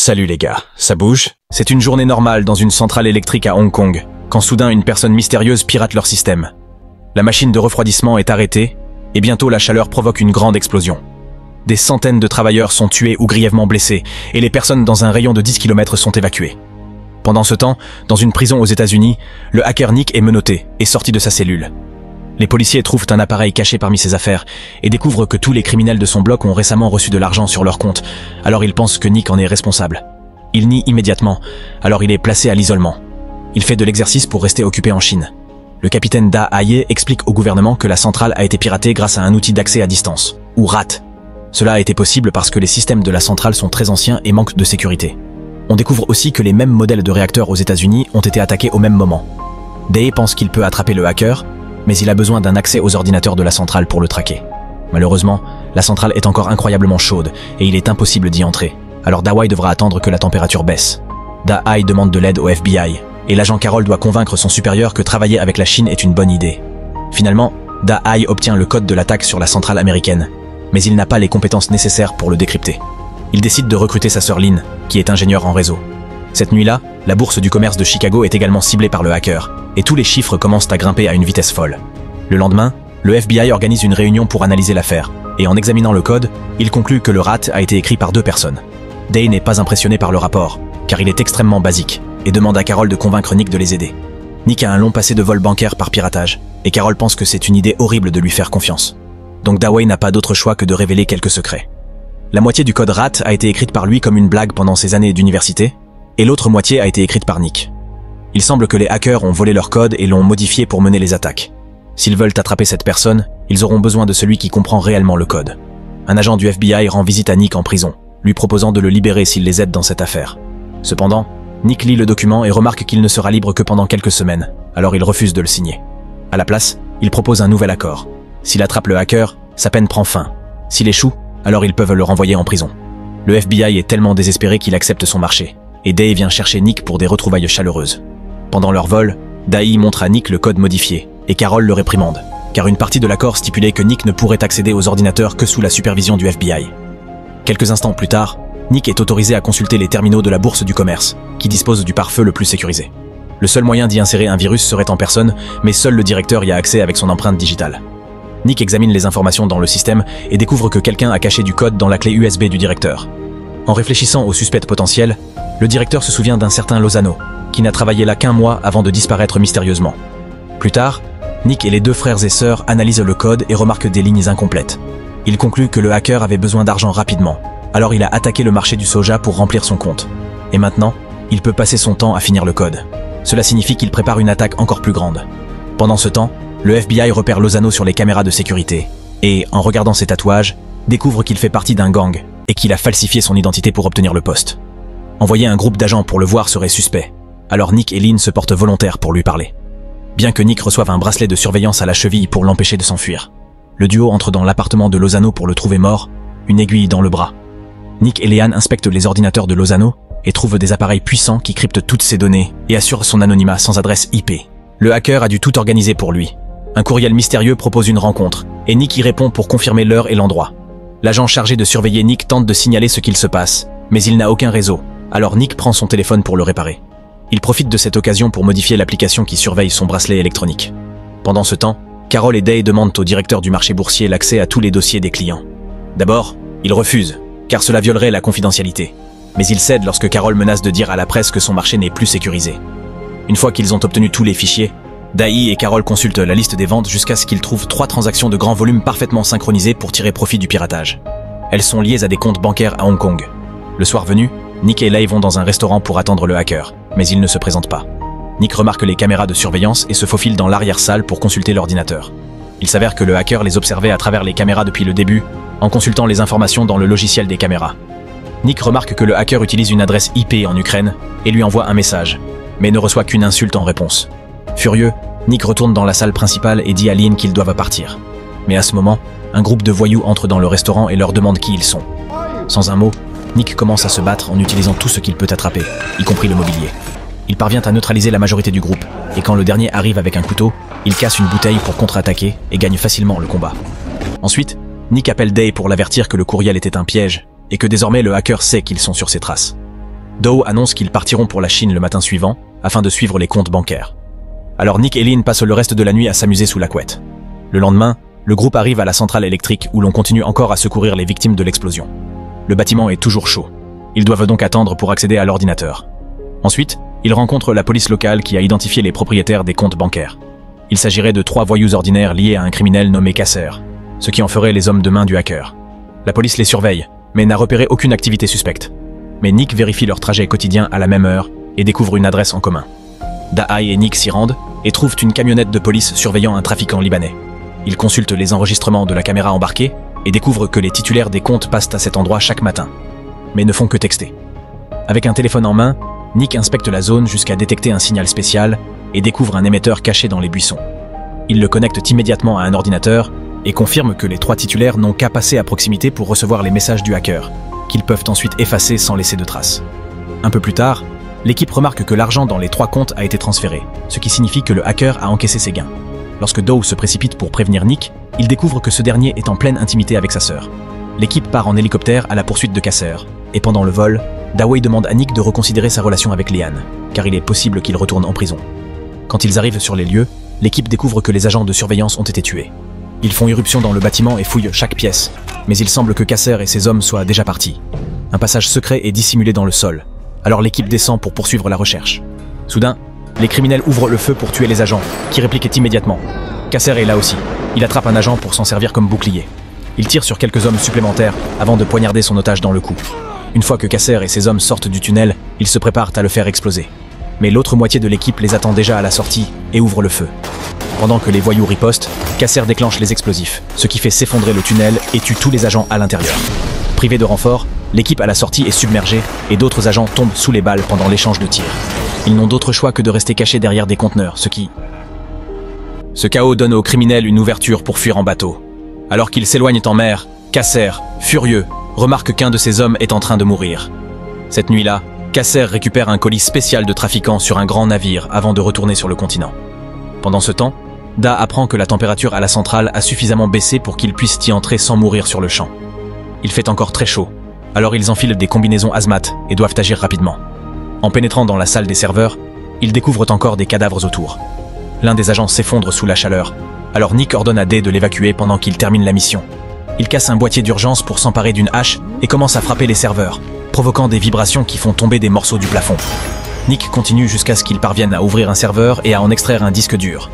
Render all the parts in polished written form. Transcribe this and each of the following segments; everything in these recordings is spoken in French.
Salut les gars, ça bouge? C'est une journée normale dans une centrale électrique à Hong Kong, quand soudain une personne mystérieuse pirate leur système. La machine de refroidissement est arrêtée, et bientôt la chaleur provoque une grande explosion. Des centaines de travailleurs sont tués ou grièvement blessés, et les personnes dans un rayon de 10 km sont évacuées. Pendant ce temps, dans une prison aux États-Unis, le hacker Nick est menotté et sorti de sa cellule. Les policiers trouvent un appareil caché parmi ses affaires et découvrent que tous les criminels de son bloc ont récemment reçu de l'argent sur leur compte, alors ils pensent que Nick en est responsable. Il nie immédiatement, alors il est placé à l'isolement. Il fait de l'exercice pour rester occupé en Chine. Le capitaine Da Haye explique au gouvernement que la centrale a été piratée grâce à un outil d'accès à distance, ou RAT. Cela a été possible parce que les systèmes de la centrale sont très anciens et manquent de sécurité. On découvre aussi que les mêmes modèles de réacteurs aux États-Unis ont été attaqués au même moment. Day pense qu'il peut attraper le hacker, mais il a besoin d'un accès aux ordinateurs de la centrale pour le traquer. Malheureusement, la centrale est encore incroyablement chaude et il est impossible d'y entrer, alors Dawei devra attendre que la température baisse. Da Haye demande de l'aide au FBI, et l'agent Carol doit convaincre son supérieur que travailler avec la Chine est une bonne idée. Finalement, Da Haye obtient le code de l'attaque sur la centrale américaine, mais il n'a pas les compétences nécessaires pour le décrypter. Il décide de recruter sa sœur Lynn, qui est ingénieure en réseau. Cette nuit-là, la bourse du commerce de Chicago est également ciblée par le hacker, et tous les chiffres commencent à grimper à une vitesse folle. Le lendemain, le FBI organise une réunion pour analyser l'affaire, et en examinant le code, il conclut que le RAT a été écrit par 2 personnes. Day n'est pas impressionné par le rapport, car il est extrêmement basique, et demande à Carol de convaincre Nick de les aider. Nick a un long passé de vol bancaire par piratage, et Carol pense que c'est une idée horrible de lui faire confiance. Donc Dawei n'a pas d'autre choix que de révéler quelques secrets. La moitié du code RAT a été écrite par lui comme une blague pendant ses années d'université, et l'autre moitié a été écrite par Nick. Il semble que les hackers ont volé leur code et l'ont modifié pour mener les attaques. S'ils veulent attraper cette personne, ils auront besoin de celui qui comprend réellement le code. Un agent du FBI rend visite à Nick en prison, lui proposant de le libérer s'il les aide dans cette affaire. Cependant, Nick lit le document et remarque qu'il ne sera libre que pendant quelques semaines, alors il refuse de le signer. À la place, il propose un nouvel accord. S'il attrape le hacker, sa peine prend fin. S'il échoue, alors ils peuvent le renvoyer en prison. Le FBI est tellement désespéré qu'il accepte son marché, et Day vient chercher Nick pour des retrouvailles chaleureuses. Pendant leur vol, Dai montre à Nick le code modifié, et Carol le réprimande, car une partie de l'accord stipulait que Nick ne pourrait accéder aux ordinateurs que sous la supervision du FBI. Quelques instants plus tard, Nick est autorisé à consulter les terminaux de la bourse du commerce, qui dispose du pare-feu le plus sécurisé. Le seul moyen d'y insérer un virus serait en personne, mais seul le directeur y a accès avec son empreinte digitale. Nick examine les informations dans le système et découvre que quelqu'un a caché du code dans la clé USB du directeur. En réfléchissant au suspect potentiel, le directeur se souvient d'un certain Lozano, qui n'a travaillé là qu'1 mois avant de disparaître mystérieusement. Plus tard, Nick et les 2 frères et sœurs analysent le code et remarquent des lignes incomplètes. Il conclut que le hacker avait besoin d'argent rapidement, alors il a attaqué le marché du soja pour remplir son compte. Et maintenant, il peut passer son temps à finir le code. Cela signifie qu'il prépare une attaque encore plus grande. Pendant ce temps, le FBI repère Lozano sur les caméras de sécurité, et, en regardant ses tatouages, découvre qu'il fait partie d'un gang, et qu'il a falsifié son identité pour obtenir le poste. Envoyer un groupe d'agents pour le voir serait suspect, alors Nick et Lynn se portent volontaires pour lui parler. Bien que Nick reçoive un bracelet de surveillance à la cheville pour l'empêcher de s'enfuir, le duo entre dans l'appartement de Lozano pour le trouver mort, une aiguille dans le bras. Nick et Leanne inspectent les ordinateurs de Lozano et trouvent des appareils puissants qui cryptent toutes ses données et assurent son anonymat sans adresse IP. Le hacker a dû tout organiser pour lui. Un courriel mystérieux propose une rencontre, et Nick y répond pour confirmer l'heure et l'endroit. L'agent chargé de surveiller Nick tente de signaler ce qu'il se passe, mais il n'a aucun réseau, alors Nick prend son téléphone pour le réparer. Il profite de cette occasion pour modifier l'application qui surveille son bracelet électronique. Pendant ce temps, Carol et Day demandent au directeur du marché boursier l'accès à tous les dossiers des clients. D'abord, il refuse, car cela violerait la confidentialité. Mais il cède lorsque Carol menace de dire à la presse que son marché n'est plus sécurisé. Une fois qu'ils ont obtenu tous les fichiers, Dai et Carol consultent la liste des ventes jusqu'à ce qu'ils trouvent 3 transactions de grand volume parfaitement synchronisées pour tirer profit du piratage. Elles sont liées à des comptes bancaires à Hong Kong. Le soir venu, Nick et Lei vont dans un restaurant pour attendre le hacker, mais il ne se présente pas. Nick remarque les caméras de surveillance et se faufile dans l'arrière-salle pour consulter l'ordinateur. Il s'avère que le hacker les observait à travers les caméras depuis le début, en consultant les informations dans le logiciel des caméras. Nick remarque que le hacker utilise une adresse IP en Ukraine et lui envoie un message, mais ne reçoit qu'une insulte en réponse. Furieux, Nick retourne dans la salle principale et dit à Lynn qu'ils doivent partir. Mais à ce moment, un groupe de voyous entre dans le restaurant et leur demande qui ils sont. Sans un mot, Nick commence à se battre en utilisant tout ce qu'il peut attraper, y compris le mobilier. Il parvient à neutraliser la majorité du groupe, et quand le dernier arrive avec un couteau, il casse une bouteille pour contre-attaquer et gagne facilement le combat. Ensuite, Nick appelle Day pour l'avertir que le courriel était un piège, et que désormais le hacker sait qu'ils sont sur ses traces. Dow annonce qu'ils partiront pour la Chine le matin suivant afin de suivre les comptes bancaires. Alors Nick et Lynn passent le reste de la nuit à s'amuser sous la couette. Le lendemain, le groupe arrive à la centrale électrique où l'on continue encore à secourir les victimes de l'explosion. Le bâtiment est toujours chaud. Ils doivent donc attendre pour accéder à l'ordinateur. Ensuite, ils rencontrent la police locale qui a identifié les propriétaires des comptes bancaires. Il s'agirait de 3 voyous ordinaires liés à un criminel nommé Kasser, ce qui en ferait les hommes de main du hacker. La police les surveille, mais n'a repéré aucune activité suspecte. Mais Nick vérifie leur trajet quotidien à la même heure et découvre une adresse en commun. Dahai et Nick s'y rendent et trouvent une camionnette de police surveillant un trafiquant libanais. Ils consultent les enregistrements de la caméra embarquée et découvrent que les titulaires des comptes passent à cet endroit chaque matin, mais ne font que texter. Avec un téléphone en main, Nick inspecte la zone jusqu'à détecter un signal spécial et découvre un émetteur caché dans les buissons. Il le connecte immédiatement à un ordinateur et confirme que les 3 titulaires n'ont qu'à passer à proximité pour recevoir les messages du hacker, qu'ils peuvent ensuite effacer sans laisser de traces. Un peu plus tard, l'équipe remarque que l'argent dans les 3 comptes a été transféré, ce qui signifie que le hacker a encaissé ses gains. Lorsque Dow se précipite pour prévenir Nick, il découvre que ce dernier est en pleine intimité avec sa sœur. L'équipe part en hélicoptère à la poursuite de Kasser, et pendant le vol, Dawei demande à Nick de reconsidérer sa relation avec Liane, car il est possible qu'il retourne en prison. Quand ils arrivent sur les lieux, l'équipe découvre que les agents de surveillance ont été tués. Ils font irruption dans le bâtiment et fouillent chaque pièce, mais il semble que Kasser et ses hommes soient déjà partis. Un passage secret est dissimulé dans le sol, alors l'équipe descend pour poursuivre la recherche. Soudain, les criminels ouvrent le feu pour tuer les agents, qui répliquent immédiatement. Kasser est là aussi. Il attrape un agent pour s'en servir comme bouclier. Il tire sur quelques hommes supplémentaires avant de poignarder son otage dans le cou. Une fois que Kasser et ses hommes sortent du tunnel, ils se préparent à le faire exploser. Mais l'autre moitié de l'équipe les attend déjà à la sortie et ouvre le feu. Pendant que les voyous ripostent, Kasser déclenche les explosifs, ce qui fait s'effondrer le tunnel et tue tous les agents à l'intérieur. Privés de renfort, l'équipe à la sortie est submergée et d'autres agents tombent sous les balles pendant l'échange de tirs. Ils n'ont d'autre choix que de rester cachés derrière des conteneurs, Ce chaos donne aux criminels une ouverture pour fuir en bateau. Alors qu'ils s'éloignent en mer, Kasser, furieux, remarque qu'un de ses hommes est en train de mourir. Cette nuit-là, Kasser récupère un colis spécial de trafiquants sur un grand navire avant de retourner sur le continent. Pendant ce temps, Da apprend que la température à la centrale a suffisamment baissé pour qu'ils puissent y entrer sans mourir sur le champ. Il fait encore très chaud, alors ils enfilent des combinaisons hazmat et doivent agir rapidement. En pénétrant dans la salle des serveurs, ils découvrent encore des cadavres autour. L'un des agents s'effondre sous la chaleur, alors Nick ordonne à Day de l'évacuer pendant qu'il termine la mission. Il casse un boîtier d'urgence pour s'emparer d'une hache et commence à frapper les serveurs, provoquant des vibrations qui font tomber des morceaux du plafond. Nick continue jusqu'à ce qu'ils parviennent à ouvrir un serveur et à en extraire un disque dur.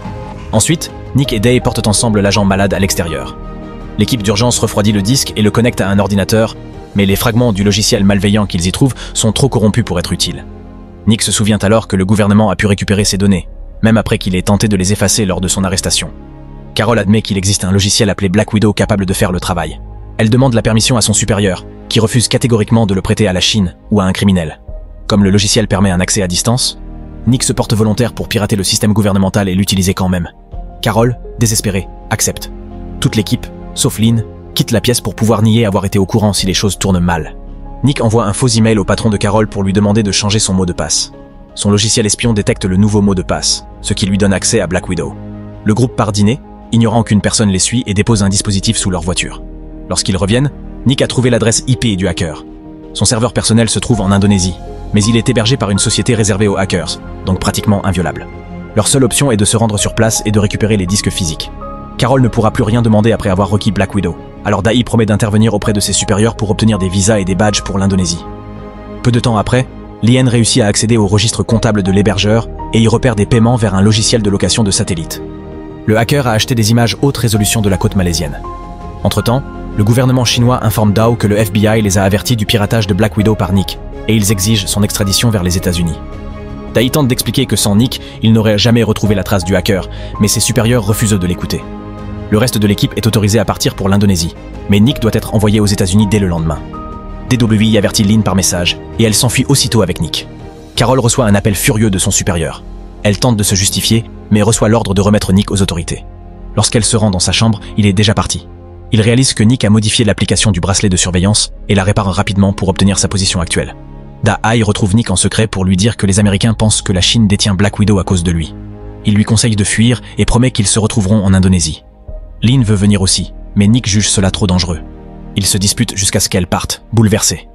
Ensuite, Nick et Day portent ensemble l'agent malade à l'extérieur. L'équipe d'urgence refroidit le disque et le connecte à un ordinateur, mais les fragments du logiciel malveillant qu'ils y trouvent sont trop corrompus pour être utiles. Nick se souvient alors que le gouvernement a pu récupérer ces données, même après qu'il ait tenté de les effacer lors de son arrestation. Carol admet qu'il existe un logiciel appelé Black Widow capable de faire le travail. Elle demande la permission à son supérieur, qui refuse catégoriquement de le prêter à la Chine ou à un criminel. Comme le logiciel permet un accès à distance, Nick se porte volontaire pour pirater le système gouvernemental et l'utiliser quand même. Carol, désespérée, accepte. Toute l'équipe, sauf Lynn, quitte la pièce pour pouvoir nier avoir été au courant si les choses tournent mal. Nick envoie un faux email au patron de Carol pour lui demander de changer son mot de passe. Son logiciel espion détecte le nouveau mot de passe, ce qui lui donne accès à Black Widow. Le groupe part dîner, ignorant qu'une personne les suit et dépose un dispositif sous leur voiture. Lorsqu'ils reviennent, Nick a trouvé l'adresse IP du hacker. Son serveur personnel se trouve en Indonésie, mais il est hébergé par une société réservée aux hackers, donc pratiquement inviolable. Leur seule option est de se rendre sur place et de récupérer les disques physiques. Carol ne pourra plus rien demander après avoir requis Black Widow, alors Dai promet d'intervenir auprès de ses supérieurs pour obtenir des visas et des badges pour l'Indonésie. Peu de temps après, Lien réussit à accéder au registre comptable de l'hébergeur et y repère des paiements vers un logiciel de location de satellites. Le hacker a acheté des images haute résolution de la côte malaisienne. Entre-temps, le gouvernement chinois informe Dao que le FBI les a avertis du piratage de Black Widow par Nick, et ils exigent son extradition vers les États-Unis. Dai tente d'expliquer que sans Nick, il n'aurait jamais retrouvé la trace du hacker, mais ses supérieurs refusent de l'écouter. Le reste de l'équipe est autorisé à partir pour l'Indonésie, mais Nick doit être envoyé aux États-Unis dès le lendemain. DWI avertit Lynn par message, et elle s'enfuit aussitôt avec Nick. Carol reçoit un appel furieux de son supérieur. Elle tente de se justifier, mais reçoit l'ordre de remettre Nick aux autorités. Lorsqu'elle se rend dans sa chambre, il est déjà parti. Il réalise que Nick a modifié l'application du bracelet de surveillance et la répare rapidement pour obtenir sa position actuelle. Da-Hai retrouve Nick en secret pour lui dire que les Américains pensent que la Chine détient Black Widow à cause de lui. Il lui conseille de fuir et promet qu'ils se retrouveront en Indonésie. Lynn veut venir aussi, mais Nick juge cela trop dangereux. Ils se disputent jusqu'à ce qu'elle parte, bouleversée.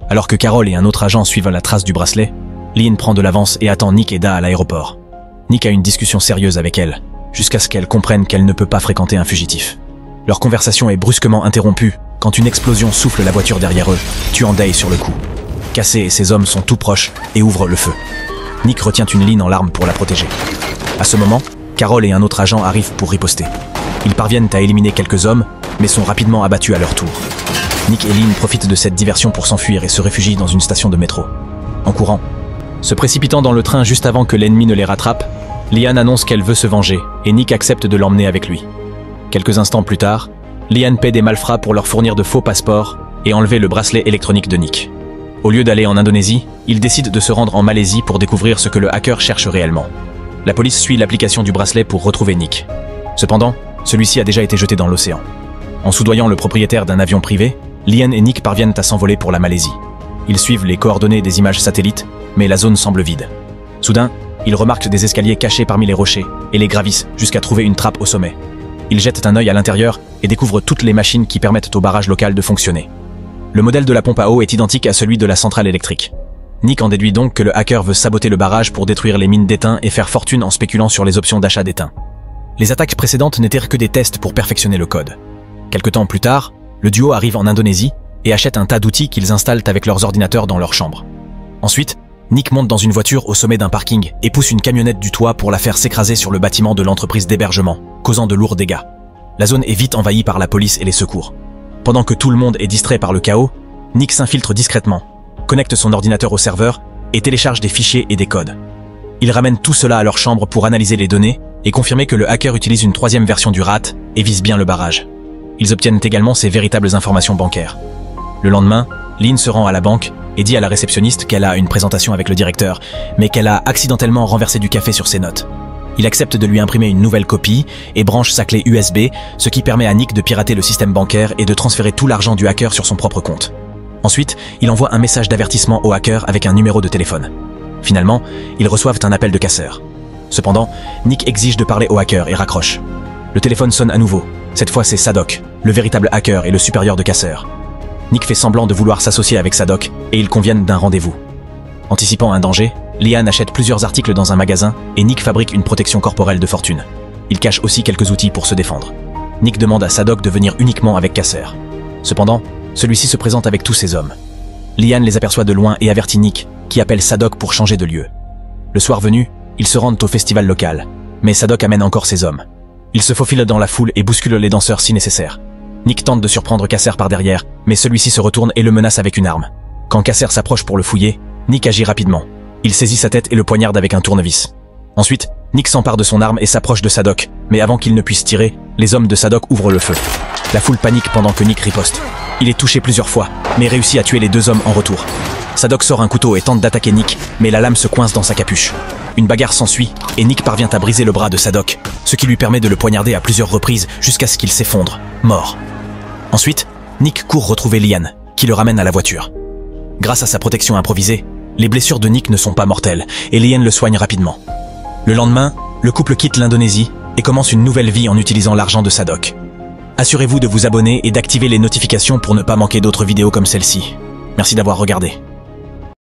Alors que Carol et un autre agent suivent la trace du bracelet, Lynn prend de l'avance et attend Nick et Da à l'aéroport. Nick a une discussion sérieuse avec elle, jusqu'à ce qu'elle comprenne qu'elle ne peut pas fréquenter un fugitif. Leur conversation est brusquement interrompue quand une explosion souffle la voiture derrière eux, tuant Day sur le coup. Cassé et ses hommes sont tout proches et ouvrent le feu. Nick retient une Lynn en larmes pour la protéger. À ce moment, Carol et un autre agent arrivent pour riposter. Ils parviennent à éliminer quelques hommes, mais sont rapidement abattus à leur tour. Nick et Lynn profitent de cette diversion pour s'enfuir et se réfugient dans une station de métro. En courant, se précipitant dans le train juste avant que l'ennemi ne les rattrape, Liane annonce qu'elle veut se venger et Nick accepte de l'emmener avec lui. Quelques instants plus tard, Liane paie des malfrats pour leur fournir de faux passeports et enlever le bracelet électronique de Nick. Au lieu d'aller en Indonésie, il décide de se rendre en Malaisie pour découvrir ce que le hacker cherche réellement. La police suit l'application du bracelet pour retrouver Nick. Cependant, celui-ci a déjà été jeté dans l'océan. En soudoyant le propriétaire d'un avion privé, Liane et Nick parviennent à s'envoler pour la Malaisie. Ils suivent les coordonnées des images satellites, mais la zone semble vide. Soudain, ils remarquent des escaliers cachés parmi les rochers et les gravissent jusqu'à trouver une trappe au sommet. Ils jettent un œil à l'intérieur et découvrent toutes les machines qui permettent au barrage local de fonctionner. Le modèle de la pompe à eau est identique à celui de la centrale électrique. Nick en déduit donc que le hacker veut saboter le barrage pour détruire les mines d'étain et faire fortune en spéculant sur les options d'achat d'étain. Les attaques précédentes n'étaient que des tests pour perfectionner le code. Quelque temps plus tard, le duo arrive en Indonésie et achète un tas d'outils qu'ils installent avec leurs ordinateurs dans leur chambre. Ensuite, Nick monte dans une voiture au sommet d'un parking et pousse une camionnette du toit pour la faire s'écraser sur le bâtiment de l'entreprise d'hébergement, causant de lourds dégâts. La zone est vite envahie par la police et les secours. Pendant que tout le monde est distrait par le chaos, Nick s'infiltre discrètement, connecte son ordinateur au serveur et télécharge des fichiers et des codes. Il ramène tout cela à leur chambre pour analyser les données et confirmer que le hacker utilise une troisième version du RAT et vise bien le barrage. Ils obtiennent également ses véritables informations bancaires. Le lendemain, Lynn se rend à la banque et dit à la réceptionniste qu'elle a une présentation avec le directeur, mais qu'elle a accidentellement renversé du café sur ses notes. Il accepte de lui imprimer une nouvelle copie et branche sa clé USB, ce qui permet à Nick de pirater le système bancaire et de transférer tout l'argent du hacker sur son propre compte. Ensuite, il envoie un message d'avertissement au hacker avec un numéro de téléphone. Finalement, ils reçoivent un appel de casseur. Cependant, Nick exige de parler au hacker et raccroche. Le téléphone sonne à nouveau. Cette fois, c'est Sadok, le véritable hacker et le supérieur de casseur. Nick fait semblant de vouloir s'associer avec Sadok et ils conviennent d'un rendez-vous. Anticipant un danger, Liane achète plusieurs articles dans un magasin et Nick fabrique une protection corporelle de fortune. Il cache aussi quelques outils pour se défendre. Nick demande à Sadok de venir uniquement avec Casseur. Cependant, celui-ci se présente avec tous ses hommes. Liane les aperçoit de loin et avertit Nick, qui appelle Sadok pour changer de lieu. Le soir venu, ils se rendent au festival local, mais Sadok amène encore ses hommes. Ils se faufilent dans la foule et bousculent les danseurs si nécessaire. Nick tente de surprendre Casser par derrière, mais celui-ci se retourne et le menace avec une arme. Quand Casser s'approche pour le fouiller, Nick agit rapidement. Il saisit sa tête et le poignarde avec un tournevis. Ensuite, Nick s'empare de son arme et s'approche de Sadok, mais avant qu'il ne puisse tirer, les hommes de Sadok ouvrent le feu. La foule panique pendant que Nick riposte. Il est touché plusieurs fois, mais réussit à tuer les deux hommes en retour. Sadok sort un couteau et tente d'attaquer Nick, mais la lame se coince dans sa capuche. Une bagarre s'ensuit, et Nick parvient à briser le bras de Sadok, ce qui lui permet de le poignarder à plusieurs reprises jusqu'à ce qu'il s'effondre, mort. Ensuite, Nick court retrouver Liane, qui le ramène à la voiture. Grâce à sa protection improvisée, les blessures de Nick ne sont pas mortelles, et Liane le soigne rapidement. Le lendemain, le couple quitte l'Indonésie et commence une nouvelle vie en utilisant l'argent de Sadok. Assurez-vous de vous abonner et d'activer les notifications pour ne pas manquer d'autres vidéos comme celle-ci. Merci d'avoir regardé.